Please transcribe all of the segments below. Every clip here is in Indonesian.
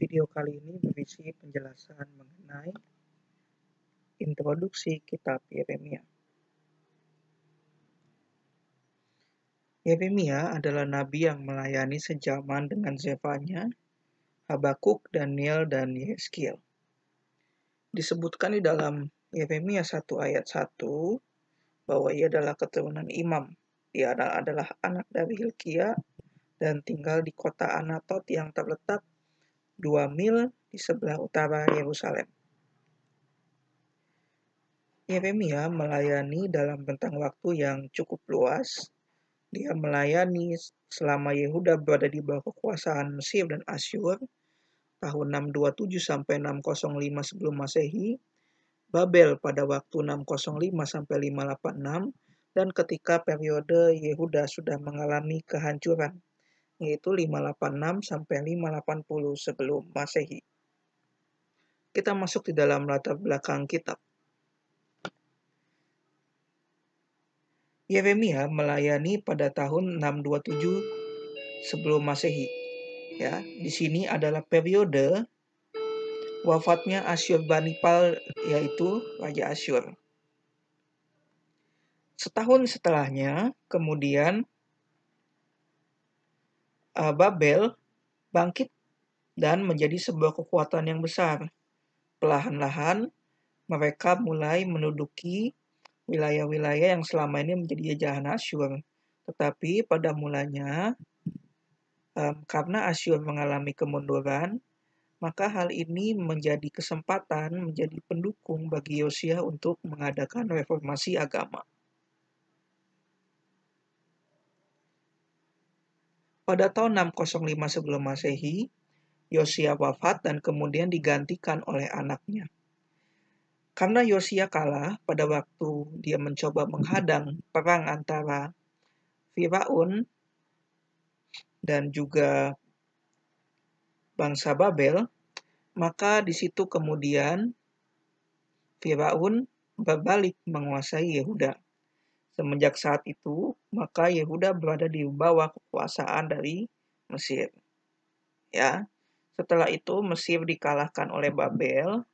Video kali ini berisi penjelasan mengenai introduksi kitab Yeremia. Yeremia adalah nabi yang melayani sejaman dengan Zefanya, Habakuk, Daniel, dan Yeskiel. Disebutkan di dalam Yeremia 1 ayat 1 bahwa ia adalah keturunan imam. Dia adalah anak dari Hilkia dan tinggal di kota Anatot yang terletak 2 mil di sebelah utara Yerusalem. Yeremia melayani dalam rentang waktu yang cukup luas. Dia melayani selama Yehuda berada di bawah kekuasaan Mesir dan Asyur tahun 627 sampai 605 sebelum Masehi, Babel pada waktu 605 sampai 586, dan ketika periode Yehuda sudah mengalami kehancuran, yaitu 586 sampai 580 sebelum Masehi. Kita masuk di dalam latar belakang kitab. Yeremia melayani pada tahun 627 sebelum Masehi. Ya, di sini adalah periode wafatnya Asyurbanipal, yaitu Raja Asyur. Setahun setelahnya, kemudian Babel bangkit dan menjadi sebuah kekuatan yang besar. Perlahan-lahan mereka mulai menduduki wilayah-wilayah yang selama ini menjadi jajahan Asyur. Tetapi pada mulanya, karena Asyur mengalami kemunduran, maka hal ini menjadi kesempatan, menjadi pendukung bagi Yosia untuk mengadakan reformasi agama. Pada tahun 605 sebelum Masehi, Yosia wafat dan kemudian digantikan oleh anaknya. Karena Yosia kalah pada waktu dia mencoba menghadang perang antara Firaun dan juga bangsa Babel, maka di situ kemudian Firaun berbalik menguasai Yehuda. Semenjak saat itu, maka Yehuda berada di bawah kekuasaan dari Mesir. Ya, setelah itu Mesir dikalahkan oleh Babel,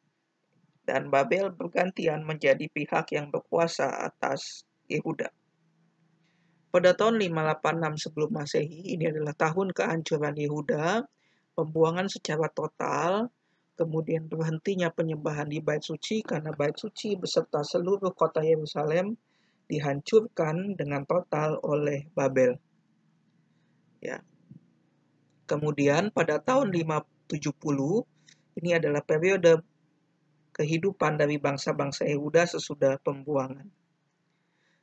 dan Babel bergantian menjadi pihak yang berkuasa atas Yehuda. Pada tahun 586 sebelum Masehi, ini adalah tahun kehancuran Yehuda, pembuangan secara total, kemudian berhentinya penyembahan di Bait Suci karena Bait Suci beserta seluruh kota Yerusalem dihancurkan dengan total oleh Babel. Ya. Kemudian pada tahun 570, ini adalah periode kehidupan dari bangsa-bangsa Yehuda sesudah pembuangan.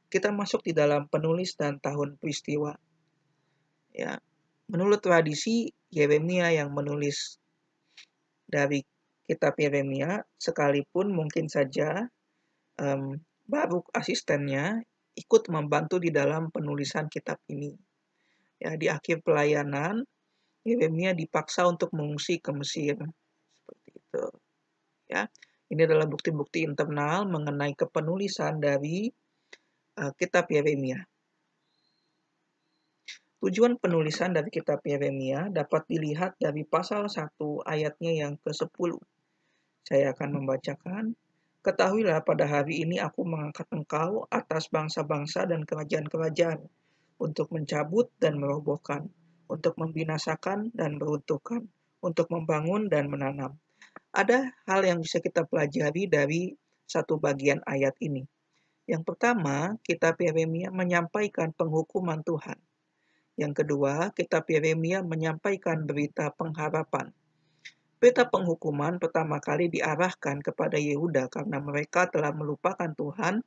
Kita masuk di dalam penulis dan tahun peristiwa. Ya, menurut tradisi, Yeremia yang menulis dari kitab Yeremia, sekalipun mungkin saja Baruk asistennya ikut membantu di dalam penulisan kitab ini. Ya, di akhir pelayanan, Yeremia dipaksa untuk mengungsi ke Mesir. Seperti itu. Ya, ini adalah bukti-bukti internal mengenai kepenulisan dari kitab Yeremia. Tujuan penulisan dari kitab Yeremia dapat dilihat dari pasal 1 ayatnya yang ke-10. Saya akan membacakan. Ketahuilah pada hari ini aku mengangkat engkau atas bangsa-bangsa dan kerajaan-kerajaan untuk mencabut dan merobohkan, untuk membinasakan dan meruntuhkan, untuk membangun dan menanam. Ada hal yang bisa kita pelajari dari satu bagian ayat ini. Yang pertama, kitab Yeremia menyampaikan penghukuman Tuhan. Yang kedua, kitab Yeremia menyampaikan berita pengharapan. Berita penghukuman pertama kali diarahkan kepada Yehuda karena mereka telah melupakan Tuhan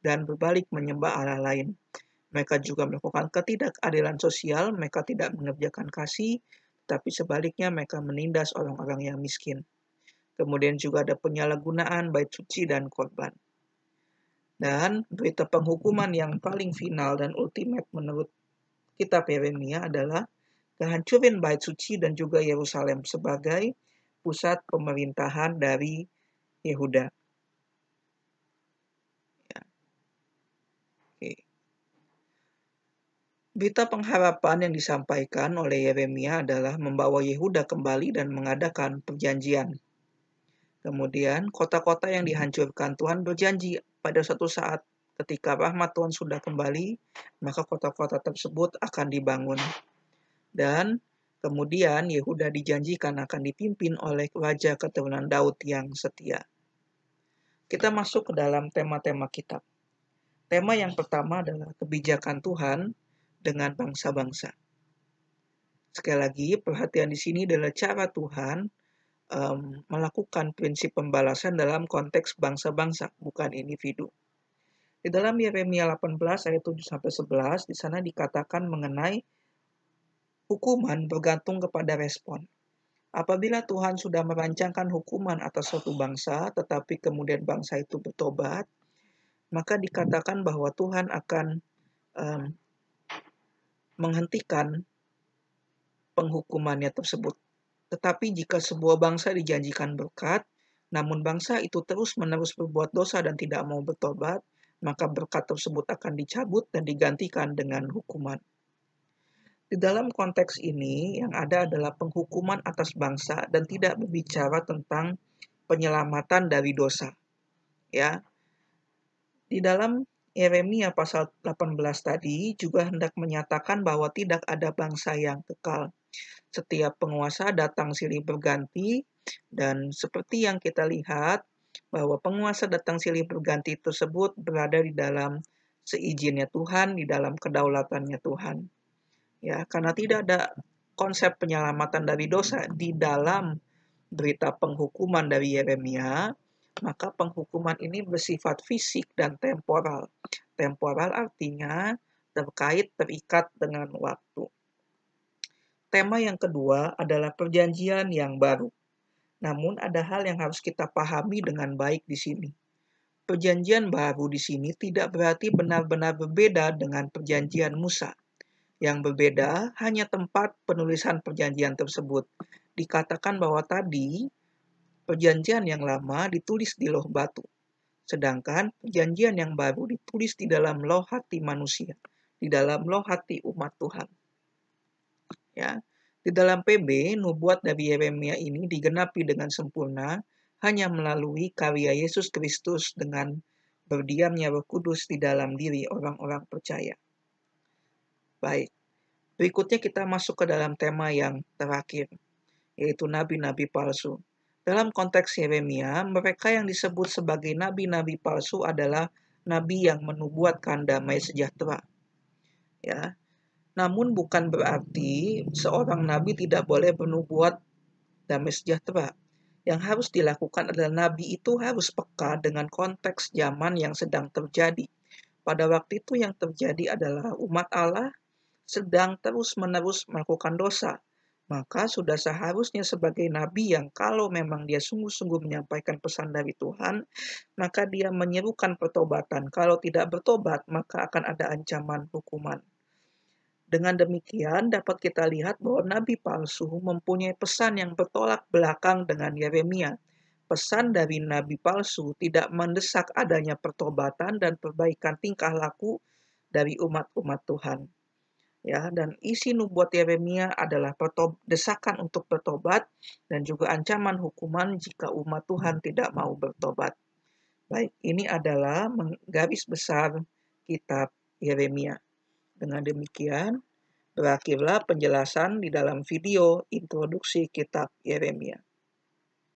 dan berbalik menyembah Allah lain. Mereka juga melakukan ketidakadilan sosial, mereka tidak mengerjakan kasih, tapi sebaliknya mereka menindas orang-orang yang miskin. Kemudian juga ada penyalahgunaan bait suci dan korban. Dan berita penghukuman yang paling final dan ultimate menurut kitab Yeremia adalah kehancuran bait suci dan juga Yerusalem sebagai pusat pemerintahan dari Yehuda. Ya. Oke. Berita pengharapan yang disampaikan oleh Yeremia adalah membawa Yehuda kembali dan mengadakan perjanjian. Kemudian, kota-kota yang dihancurkan Tuhan berjanji pada suatu saat ketika rahmat Tuhan sudah kembali, maka kota-kota tersebut akan dibangun. Dan kemudian Yehuda dijanjikan akan dipimpin oleh raja keturunan Daud yang setia. Kita masuk ke dalam tema-tema kitab. Tema yang pertama adalah kebijakan Tuhan dengan bangsa-bangsa. Sekali lagi, perhatian di sini adalah cara Tuhan melakukan prinsip pembalasan dalam konteks bangsa-bangsa, bukan individu. Di dalam Yeremia 18 ayat 7-11, di sana dikatakan mengenai hukuman bergantung kepada respon. Apabila Tuhan sudah merancangkan hukuman atas suatu bangsa, tetapi kemudian bangsa itu bertobat, maka dikatakan bahwa Tuhan akan menghentikan penghukumannya tersebut. Tetapi jika sebuah bangsa dijanjikan berkat, namun bangsa itu terus-menerus berbuat dosa dan tidak mau bertobat, maka berkat tersebut akan dicabut dan digantikan dengan hukuman. Di dalam konteks ini, yang ada adalah penghukuman atas bangsa dan tidak berbicara tentang penyelamatan dari dosa. Ya, di dalam Yeremia pasal 18 tadi juga hendak menyatakan bahwa tidak ada bangsa yang kekal. Setiap penguasa datang silih berganti, dan seperti yang kita lihat bahwa penguasa datang silih berganti tersebut berada di dalam seizinnya Tuhan, di dalam kedaulatannya Tuhan. Ya, karena tidak ada konsep penyelamatan dari dosa di dalam berita penghukuman dari Yeremia, maka penghukuman ini bersifat fisik dan temporal. Temporal artinya terikat dengan waktu. Tema yang kedua adalah perjanjian yang baru. Namun ada hal yang harus kita pahami dengan baik di sini. Perjanjian baru di sini tidak berarti benar-benar berbeda dengan perjanjian Musa. Yang berbeda hanya tempat penulisan perjanjian tersebut. Dikatakan bahwa tadi perjanjian yang lama ditulis di loh batu. Sedangkan perjanjian yang baru ditulis di dalam loh hati manusia. Di dalam loh hati umat Tuhan. Ya, di dalam PB, nubuat dari Yeremia ini digenapi dengan sempurna hanya melalui karya Yesus Kristus dengan berdiamnya Roh Kudus di dalam diri orang-orang percaya. Baik, berikutnya kita masuk ke dalam tema yang terakhir, yaitu nabi-nabi palsu. Dalam konteks Yeremia, mereka yang disebut sebagai nabi-nabi palsu adalah nabi yang menubuatkan damai sejahtera. Ya, namun bukan berarti seorang nabi tidak boleh bernubuat damai sejahtera. Yang harus dilakukan adalah nabi itu harus peka dengan konteks zaman yang sedang terjadi. Pada waktu itu yang terjadi adalah umat Allah sedang terus-menerus melakukan dosa. Maka sudah seharusnya sebagai nabi yang kalau memang dia sungguh-sungguh menyampaikan pesan dari Tuhan, maka dia menyerukan pertobatan. Kalau tidak bertobat, maka akan ada ancaman hukuman. Dengan demikian dapat kita lihat bahwa nabi palsu mempunyai pesan yang bertolak belakang dengan Yeremia. Pesan dari nabi palsu tidak mendesak adanya pertobatan dan perbaikan tingkah laku dari umat-umat Tuhan. Ya, dan isi nubuat Yeremia adalah desakan untuk bertobat dan juga ancaman hukuman jika umat Tuhan tidak mau bertobat. Baik, ini adalah garis besar kitab Yeremia. Dengan demikian, berakhirlah penjelasan di dalam video introduksi kitab Yeremia.